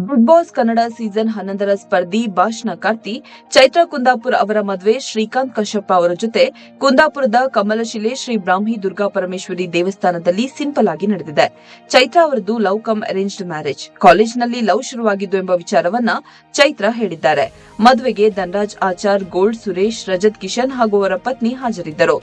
Big boss Kannada season 11ರ ಸ್ಪರ್ಧಿ ಭಾಷಣ ಕಾರ್ತಿ ಚೈತ್ರಾ ಕುಂದಾಪುರ್ ಅವರ ಮದುವೆ ಶ್ರೀಕಾಂತ್ ಕಶ್ಯಪ್ ಅವರ ಜೊತೆ ಕುಂದಾಪುರದ ಕಮಲಶಿಲೆ ಶ್ರೀ ಬ್ರಾಹ್ಮಿ ದುರ್ಗಾ ಪರಮೇಶ್ವರಿ ದೇವಸ್ಥಾನದಲ್ಲಿ ಸಿಂಪಲ್ ಆಗಿ ನಡೆದಿದೆ. ಚೈತ್ರಾ ಅವರದ್ದು ಲವ್ ಕಮ್ ಅರೇಂಜ್ಡ್ ಮ್ಯಾರೇಜ್. ಕಾಲೇಜಿನಲ್ಲಿ ಲವ್ ಶುರುವಾಗಿದ್ದು ಎಂಬ ವಿಚಾರವನ್ನ ಚೈತ್ರಾ ಹೇಳಿದ್ದಾರೆ. ಮದುವೆಗೆ ಧನರಾಜ್ ಆಚಾರ್, ಗೋಲ್ಡ್ ಸುರೇಶ್, ರಜತ್ ಕಿಶನ್ ಹಾಗೂ ಅವರ ಪತ್ನಿ ಹಾಜರಿದ್ದರು.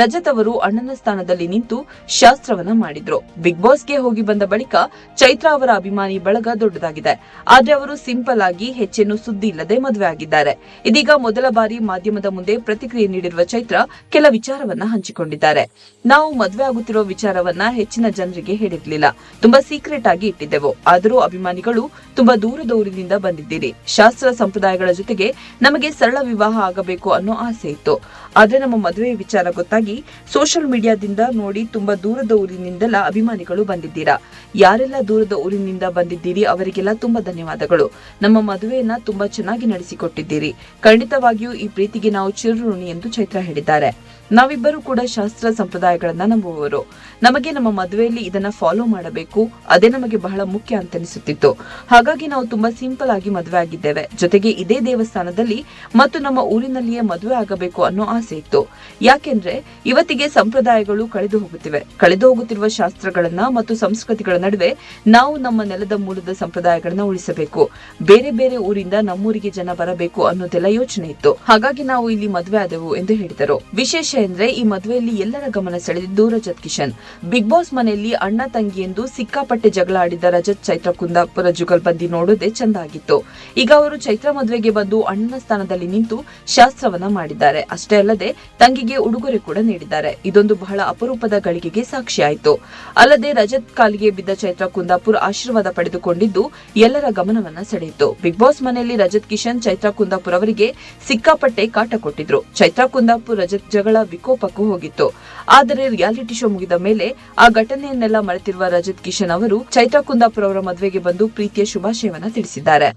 ರಜತ್ ಅವರು ಅಣ್ಣನ ಸ್ಥಾನದಲ್ಲಿ ನಿಂತು ಶಾಸ್ತ್ರವನ್ನ ಮಾಡಿದ್ರು. ಬಿಗ್ ಬಾಸ್ಗೆ ಹೋಗಿ ಬಂದ ಬಳಿಕ ಚೈತ್ರಾ ಅವರ ಅಭಿಮಾನಿ ಬಳಗ ದೊಡ್ಡದಾಗಿದೆ. ಆದ್ರೆ ಅವರು ಸಿಂಪಲ್ ಆಗಿ ಹೆಚ್ಚೇನು ಸುದ್ದಿ ಇಲ್ಲದೆ ಮದುವೆ ಆಗಿದ್ದಾರೆ. ಇದೀಗ ಮೊದಲ ಬಾರಿ ಮಾಧ್ಯಮದ ಮುಂದೆ ಪ್ರತಿಕ್ರಿಯೆ ನೀಡಿರುವ ಚೈತ್ರಾ ಕೆಲ ವಿಚಾರವನ್ನ ಹಂಚಿಕೊಂಡಿದ್ದಾರೆ. ನಾವು ಮದುವೆ ಆಗುತ್ತಿರುವ ವಿಚಾರವನ್ನ ಹೆಚ್ಚಿನ ಜನರಿಗೆ ಹೇಳಿರಲಿಲ್ಲ. ತುಂಬಾ ಸೀಕ್ರೆಟ್ ಆಗಿ ಇಟ್ಟಿದ್ದೆವು. ಆದರೂ ಅಭಿಮಾನಿಗಳು ತುಂಬಾ ದೂರದ ಊರಿನಿಂದ ಬಂದಿದ್ದೀರಿ. ಶಾಸ್ತ್ರ ಸಂಪ್ರದಾಯಗಳ ಜೊತೆಗೆ ನಮಗೆ ಸರಳ ವಿವಾಹ ಆಗಬೇಕು ಅನ್ನೋ ಆಸೆ ಇತ್ತು. ಆದ್ರೆ ನಮ್ಮ ಮದುವೆ ವಿಚಾರ ಗೊತ್ತಾಗಿ ಸೋಷಿಯಲ್ ಮೀಡಿಯಾದಿಂದ ನೋಡಿ ತುಂಬಾ ದೂರದ ಊರಿನಿಂದೆಲ್ಲ ಅಭಿಮಾನಿಗಳು ಬಂದಿದ್ದೀರಾ. ಯಾರೆಲ್ಲ ದೂರದ ಊರಿನಿಂದ ಬಂದಿದ್ದೀರಿ ಅವರಿಗೆಲ್ಲ ತುಂಬಾ ಧನ್ಯವಾದಗಳು. ನಮ್ಮ ಮದುವೆಯನ್ನ ತುಂಬಾ ಚೆನ್ನಾಗಿ ನಡೆಸಿಕೊಟ್ಟಿದ್ದೀರಿ. ಖಂಡಿತವಾಗಿಯೂ ಈ ಪ್ರೀತಿಗೆ ನಾವು ಚಿರಋಣಿ ಎಂದು ಚೈತ್ರಾ ಹೇಳಿದ್ದಾರೆ. ನಾವಿಬ್ಬರು ಕೂಡ ಶಾಸ್ತ್ರ ಸಂಪ್ರದಾಯಗಳನ್ನ ನಂಬುವವರು. ನಮಗೆ ನಮ್ಮ ಮದುವೆಯಲ್ಲಿ ಇದನ್ನ ಫಾಲೋ ಮಾಡಬೇಕು, ಅದೇ ನಮಗೆ ಬಹಳ ಮುಖ್ಯ ಅಂತ ಅನಿಸುತ್ತಿತ್ತು. ಹಾಗಾಗಿ ನಾವು ತುಂಬಾ ಸಿಂಪಲ್ ಆಗಿ ಮದುವೆ ಆಗಿದ್ದೇವೆ. ಜೊತೆಗೆ ಇದೇ ದೇವಸ್ಥಾನದಲ್ಲಿ ಮತ್ತು ನಮ್ಮ ಊರಿನಲ್ಲಿಯೇ ಮದುವೆ ಆಗಬೇಕು ಅನ್ನೋ ಆಸೆ ಇತ್ತು. ಯಾಕೆಂದ್ರೆ ಇವತ್ತಿಗೆ ಸಂಪ್ರದಾಯಗಳು ಕಳೆದು ಹೋಗುತ್ತಿರುವ ಶಾಸ್ತ್ರಗಳನ್ನ ಮತ್ತು ಸಂಸ್ಕೃತಿಗಳ ನಡುವೆ ನಾವು ನಮ್ಮ ನೆಲದ ಮೂಲದ ಸಂಪ್ರದಾಯಗಳನ್ನ ಉಳಿಸಬೇಕು. ಬೇರೆ ಬೇರೆ ಊರಿಂದ ನಮ್ಮೂರಿಗೆ ಜನ ಬರಬೇಕು ಅನ್ನೋದೆಲ್ಲ ಯೋಚನೆ ಇತ್ತು. ಹಾಗಾಗಿ ನಾವು ಇಲ್ಲಿ ಮದುವೆ ಆದೆವು ಎಂದು ಹೇಳಿದರು. ವಿಶೇಷ ಎಂದ್ರೆ ಈ ಮದುವೆಯಲ್ಲಿ ಎಲ್ಲರ ಗಮನ ಸೆಳೆದಿದ್ದು ರಜತ್ ಕಿಶನ್. ಬಿಗ್ ಬಾಸ್ ಮನೆಯಲ್ಲಿ ಅಣ್ಣ ತಂಗಿ ಎಂದು ಸಿಕ್ಕಾಪಟ್ಟೆ ಜಗಳ ಆಡಿದ ರಜತ್ ಚೈತ್ರಾ ಕುಂದಾಪುರ ಜುಗಲ್ಬಂದಿ ನೋಡೋದೇ ಚಂದ ಆಗಿತ್ತು. ಈಗ ಅವರು ಚೈತ್ರಾ ಮದುವೆಗೆ ಬಂದು ಅಣ್ಣನ ಸ್ಥಾನದಲ್ಲಿ ನಿಂತು ಶಾಸ್ತ್ರವನ್ನ ಮಾಡಿದ್ದಾರೆ. ಅಷ್ಟೇ ಅಲ್ಲದೆ ತಂಗಿಗೆ ಉಡುಗೊರೆ ಕೂಡ ನೀಡಿದ್ದಾರೆ. ಇದೊಂದು ಬಹಳ ಅಪರೂಪದ ಗಳಿಗೆಗೆ ಸಾಕ್ಷಿಯಾಯಿತು. ಅಲ್ಲದೆ ರಜತ್ ಕಾಲಿಗೆ ಬಿದ್ದ ಚೈತ್ರಾ ಕುಂದಾಪುರ್ ಆಶೀರ್ವಾದ ಪಡೆದುಕೊಂಡಿದ್ದು ಎಲ್ಲರ ಗಮನವನ್ನ ಸೆಳೆಯಿತು. ಬಿಗ್ ಬಾಸ್ ಮನೆಯಲ್ಲಿ ರಜತ್ ಕಿಶನ್ ಚೈತ್ರಾ ಕುಂದಾಪುರ್ ಅವರಿಗೆ ಸಿಕ್ಕಾಪಟ್ಟೆ ಕಾಟ ಕೊಟ್ಟಿದ್ರು. ಚೈತ್ರಾ ಕುಂದಾಪುರ್ ರಜತ್ ಜಗಳ ವಿಕೋಪಕ್ಕೂ ಹೋಗಿತ್ತು. ಆದರೆ ರಿಯಾಲಿಟಿ ಶೋ ಮುಗಿದ ಮೇಲೆ ಆ ಘಟನೆಯನ್ನೆಲ್ಲ ಮರೆತಿರುವ ರಜತ್ ಕಿಶನ್ ಅವರು ಚೈತ್ರಾ ಕುಂದಾಪುರ್ ಅವರ ಮದುವೆಗೆ ಬಂದು ಪ್ರೀತಿಯ ಶುಭಾಶಯವನ್ನ ತಿಳಿಸಿದ್ದಾರೆ.